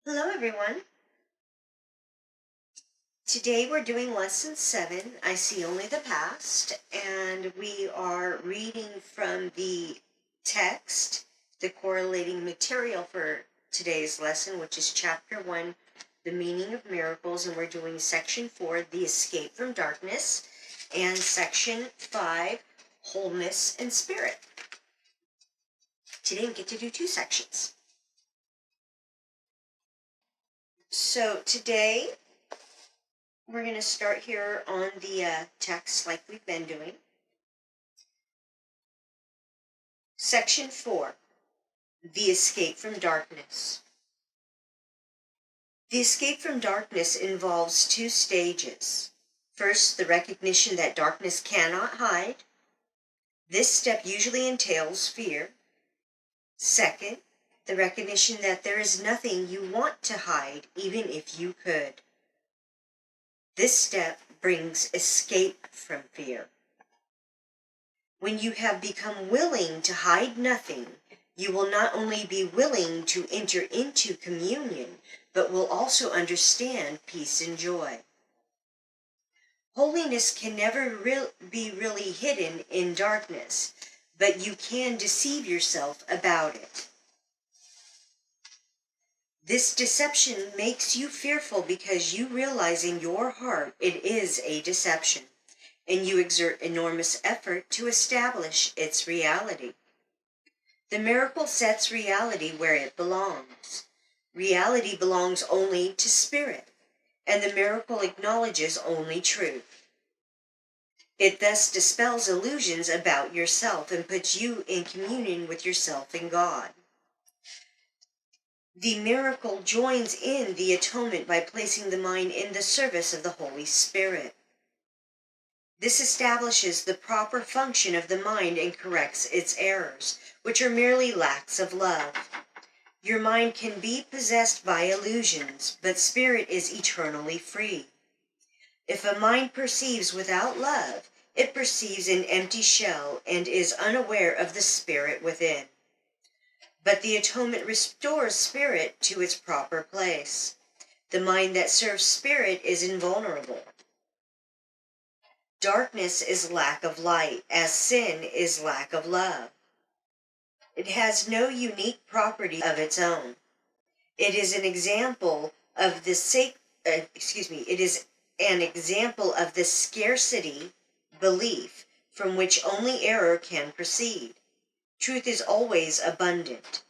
Hello everyone. Today we're doing lesson 7, I See Only the Past, and we are reading from the text, the correlating material for today's lesson, which is chapter 1, The Meaning of Miracles, and we're doing section 4, The Escape from Darkness, and section 5, Wholeness and Spirit. Today we get to do 2 sections. So today we're going to start here on the text like we've been doing. Section 4, The Escape from Darkness. The escape from darkness involves 2 stages. First, the recognition that darkness cannot hide. This step usually entails fear. Second, the recognition that there is nothing you want to hide, even if you could. This step brings escape from fear. When you have become willing to hide nothing, you will not only be willing to enter into communion, but will also understand peace and joy. Holiness can never be really hidden in darkness, but you can deceive yourself about it. This deception makes you fearful because you realize in your heart it is a deception, and you exert enormous effort to establish its reality. The miracle sets reality where it belongs. Reality belongs only to spirit, and the miracle acknowledges only truth. It thus dispels illusions about yourself and puts you in communion with yourself and God. The miracle joins in the atonement by placing the mind in the service of the Holy Spirit. This establishes the proper function of the mind and corrects its errors, which are merely lacks of love. Your mind can be possessed by illusions, but spirit is eternally free. If a mind perceives without love, it perceives an empty shell and is unaware of the spirit within. But the atonement restores spirit to its proper place. The mind that serves spirit is invulnerable. Darkness is lack of light, as sin is lack of love. It has no unique property of its own. It is an example of the scarcity belief from which only error can proceed. Truth is always abundant.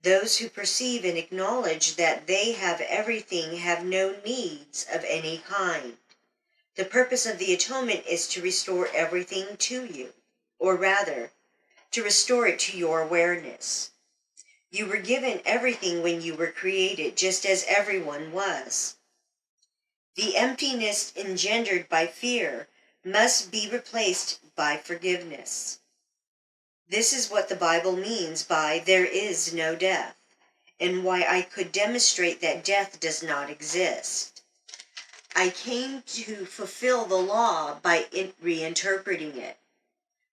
Those who perceive and acknowledge that they have everything have no needs of any kind. The purpose of the atonement is to restore everything to you, or rather, to restore it to your awareness. You were given everything when you were created, just as everyone was. The emptiness engendered by fear must be replaced by forgiveness. This is what the Bible means by there is no death, and why I could demonstrate that death does not exist. I came to fulfill the law by reinterpreting it.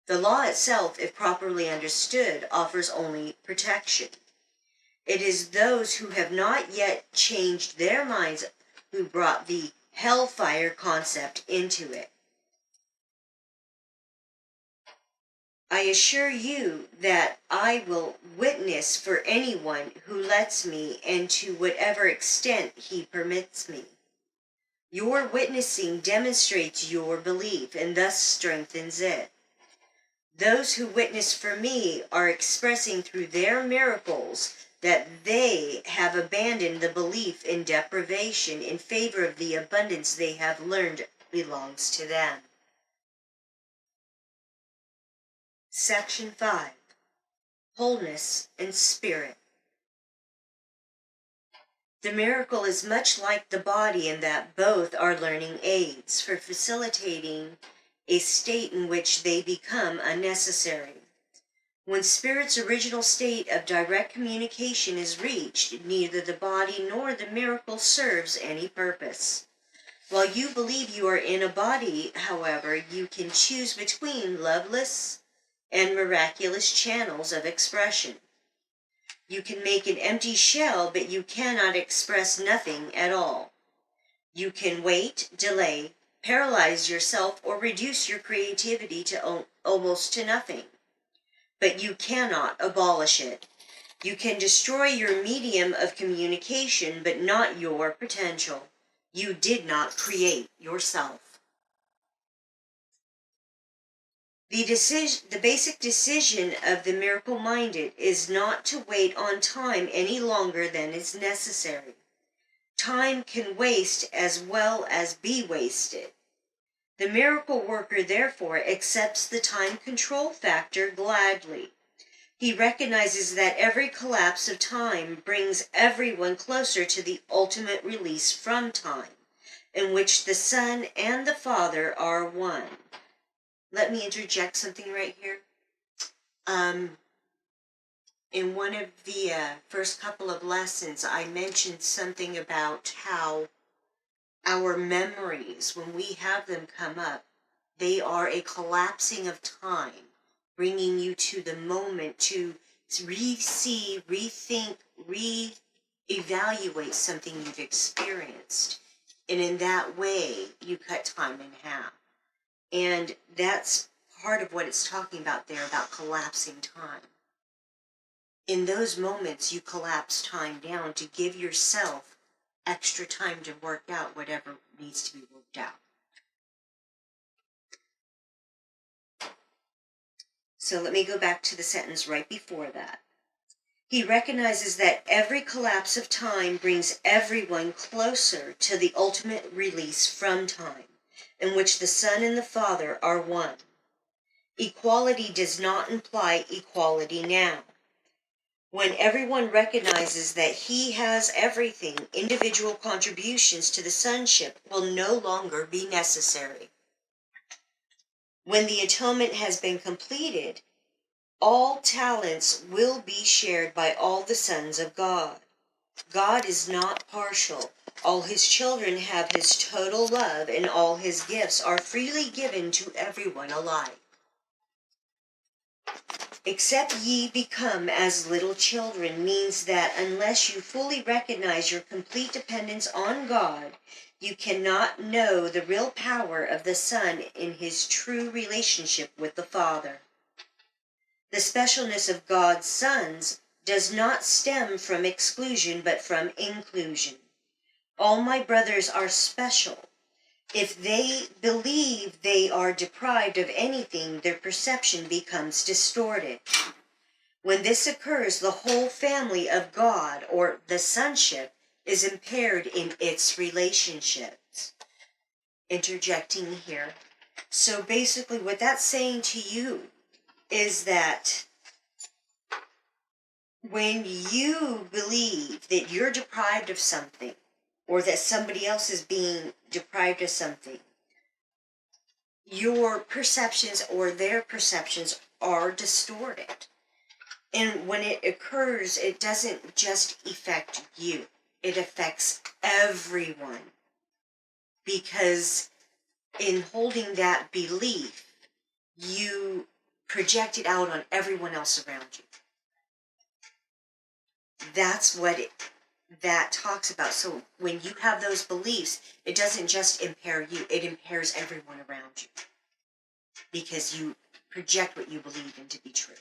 The law itself, if properly understood, offers only protection. It is those who have not yet changed their minds who brought the hellfire concept into it. I assure you that I will witness for anyone who lets me and to whatever extent he permits me. Your witnessing demonstrates your belief and thus strengthens it. Those who witness for me are expressing through their miracles that they have abandoned the belief in deprivation in favor of the abundance they have learned belongs to them. Section 5, Wholeness and Spirit. The miracle is much like the body in that both are learning aids for facilitating a state in which they become unnecessary. When spirit's original state of direct communication is reached, neither the body nor the miracle serves any purpose. While you believe you are in a body, however, you can choose between loveless and miraculous channels of expression. You can make an empty shell, but you cannot express nothing at all. You can wait, delay, paralyze yourself, or reduce your creativity to almost to nothing. But you cannot abolish it. You can destroy your medium of communication, but not your potential. You did not create yourself. The basic decision of the miracle-minded is not to wait on time any longer than is necessary. Time can waste as well as be wasted. The miracle worker, therefore, accepts the time control factor gladly. He recognizes that every collapse of time brings everyone closer to the ultimate release from time, in which the Son and the Father are one. Let me interject something right here. In one of the first couple of lessons, I mentioned something about how our memories, when we have them come up, they are a collapsing of time, bringing you to the moment to re-see, rethink, re-evaluate something you've experienced. And in that way, you cut time in half. And that's part of what it's talking about there, about collapsing time. In those moments, you collapse time down to give yourself extra time to work out whatever needs to be worked out. So let me go back to the sentence right before that. He recognizes that every collapse of time brings everyone closer to the ultimate release from time, in which the Son and the Father are one. Equality does not imply equality now. When everyone recognizes that he has everything, individual contributions to the sonship will no longer be necessary. When the atonement has been completed, all talents will be shared by all the sons of God. God is not partial. All his children have his total love, and all his gifts are freely given to everyone alike. Except ye become as little children means that unless you fully recognize your complete dependence on God, you cannot know the real power of the Son in his true relationship with the Father. The specialness of God's sons does not stem from exclusion but from inclusion. All my brothers are special. If they believe they are deprived of anything, their perception becomes distorted. When this occurs, the whole family of God, or the sonship, is impaired in its relationships. Interjecting here. So basically what that's saying to you is that when you believe that you're deprived of something, or that somebody else is being deprived of something, your perceptions or their perceptions are distorted. And when it occurs, it doesn't just affect you. It affects everyone. Because in holding that belief, you project it out on everyone else around you. That's what that talks about. So when you have those beliefs, it doesn't just impair you, it impairs everyone around you. Because you project what you believe in to be true.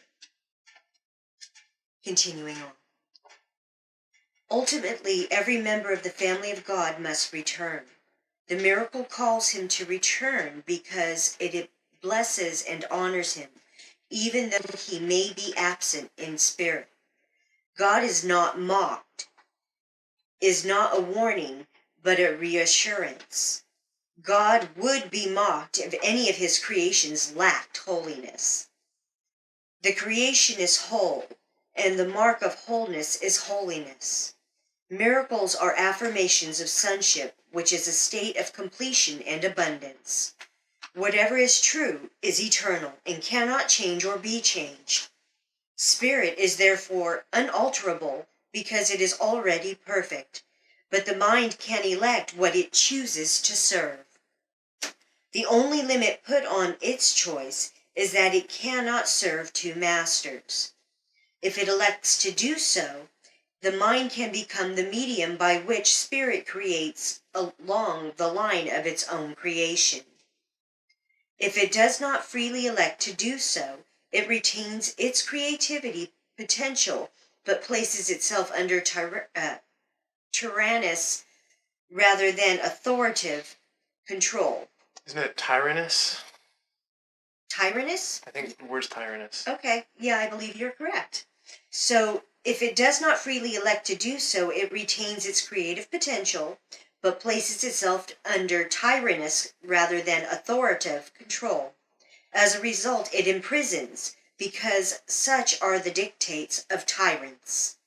Continuing on. Ultimately, every member of the family of God must return. The miracle calls him to return because it blesses and honors him, even though he may be absent in spirit. God is not mocked, is not a warning, but a reassurance. God would be mocked if any of his creations lacked holiness. The creation is whole, and the mark of wholeness is holiness. Miracles are affirmations of sonship, which is a state of completion and abundance. Whatever is true is eternal and cannot change or be changed. Spirit is therefore unalterable because it is already perfect, but the mind can elect what it chooses to serve. The only limit put on its choice is that it cannot serve two masters. If it elects to do so, the mind can become the medium by which spirit creates along the line of its own creation. If it does not freely elect to do so, it retains its creativity potential, but places itself under tyrannous rather than authoritative control. Isn't it tyrannous? Tyrannous? I think the word's tyrannous. Okay, yeah, I believe you're correct. So, if it does not freely elect to do so, it retains its creative potential, but places itself under tyrannous rather than authoritative control. As a result, it imprisons, because such are the dictates of tyrants.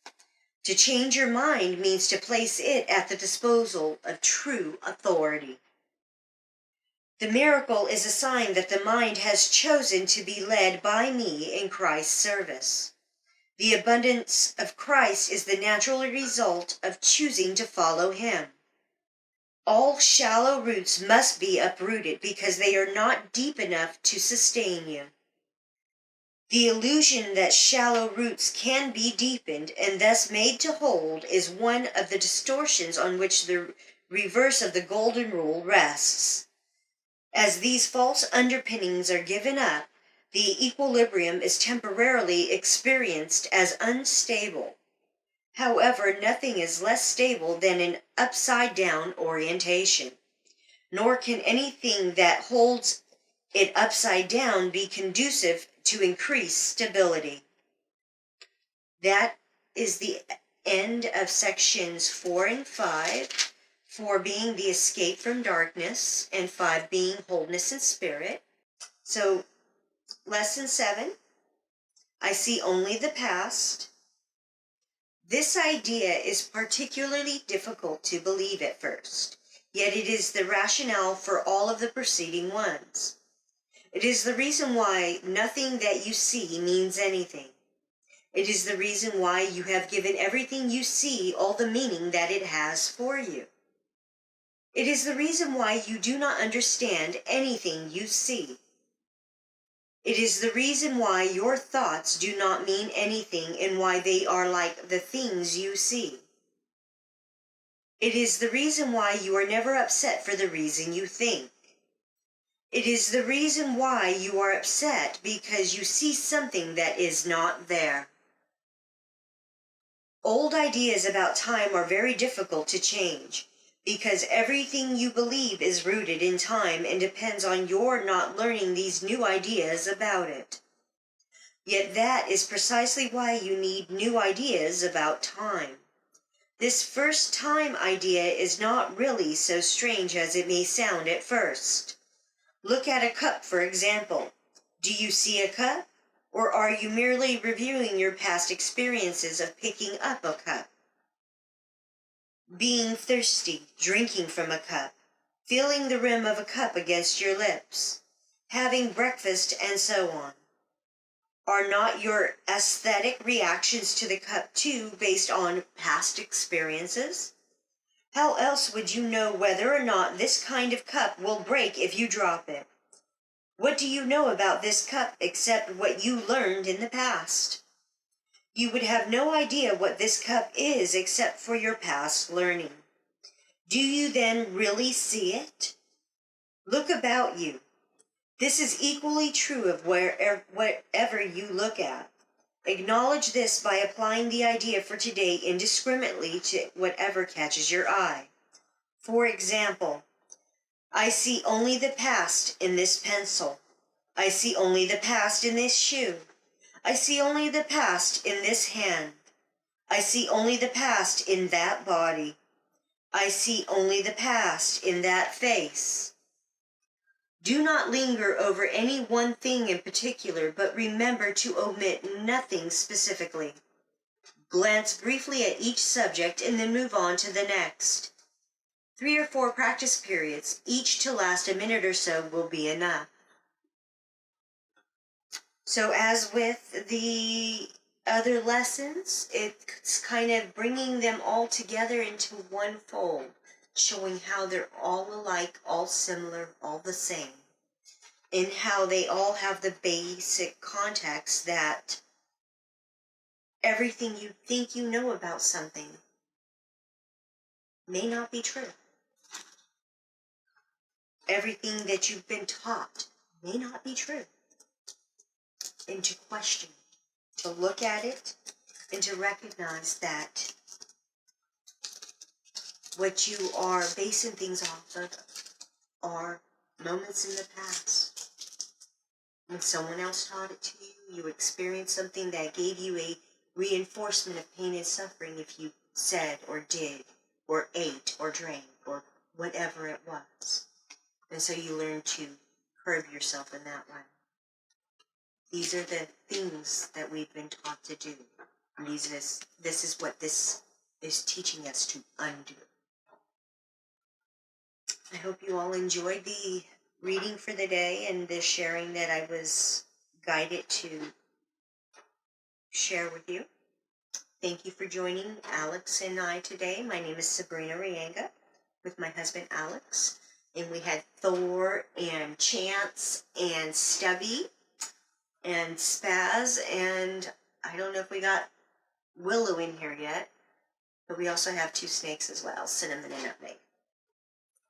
To change your mind means to place it at the disposal of true authority. The miracle is a sign that the mind has chosen to be led by me in Christ's service. The abundance of Christ is the natural result of choosing to follow him. All shallow roots must be uprooted because they are not deep enough to sustain you. The illusion that shallow roots can be deepened and thus made to hold is one of the distortions on which the reverse of the golden rule rests. As these false underpinnings are given up, the equilibrium is temporarily experienced as unstable. However, nothing is less stable than an upside-down orientation, nor can anything that holds it upside down be conducive to increased stability. That is the end of sections 4 and 5. 4 being the escape from darkness, and 5 being wholeness in spirit. So, lesson 7, I see only the past. This idea is particularly difficult to believe at first, yet it is the rationale for all of the preceding ones. It is the reason why nothing that you see means anything. It is the reason why you have given everything you see all the meaning that it has for you. It is the reason why you do not understand anything you see. It is the reason why your thoughts do not mean anything and why they are like the things you see. It is the reason why you are never upset for the reason you think. It is the reason why you are upset because you see something that is not there. Old ideas about time are very difficult to change, because everything you believe is rooted in time and depends on your not learning these new ideas about it. Yet that is precisely why you need new ideas about time. This first time idea is not really so strange as it may sound at first. Look at a cup, for example. Do you see a cup? Or are you merely reviewing your past experiences of picking up a cup? Being thirsty, drinking from a cup, feeling the rim of a cup against your lips, having breakfast, and so on. Are not your aesthetic reactions to the cup too based on past experiences? How else would you know whether or not this kind of cup will break if you drop it? What do you know about this cup except what you learned in the past? You would have no idea what this cup is except for your past learning. Do you then really see it? Look about you. This is equally true of whatever you look at. Acknowledge this by applying the idea for today indiscriminately to whatever catches your eye. For example, I see only the past in this pencil. I see only the past in this shoe. I see only the past in this hand. I see only the past in that body. I see only the past in that face. Do not linger over any one thing in particular, but remember to omit nothing specifically. Glance briefly at each subject and then move on to the next. 3 or 4 practice periods, each to last a minute or so, will be enough. So as with the other lessons, it's kind of bringing them all together into one fold, showing how they're all alike, all similar, all the same, and how they all have the basic context that Everything you think you know about something may not be true. Everything that you've been taught may not be true. And to question, to look at it, and to recognize that what you are basing things off of are moments in the past. When someone else taught it to you, you experienced something that gave you a reinforcement of pain and suffering if you said or did or ate or drank or whatever it was. And so you learn to curb yourself in that way. These are the things that we've been taught to do. And this is what this is teaching us to undo. I hope you all enjoyed the reading for the day and the sharing that I was guided to share with you. Thank you for joining Alex and I today. My name is Sabrina Reyenga with my husband Alex. And we had Thor and Chance and Stubby and Spaz. And I don't know if we got Willow in here yet. But we also have 2 snakes as well, Cinnamon and Nutmeg.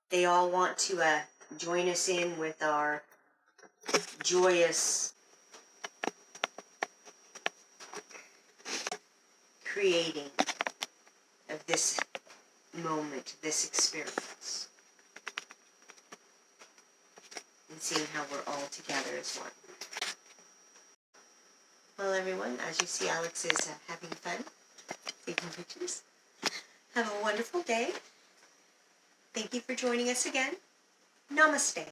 They all want to join us in with our joyous creating of this moment, this experience, and seeing how we're all together as one. Well, everyone, as you see, Alex is having fun taking pictures. Have a wonderful day. Thank you for joining us again. Namaste.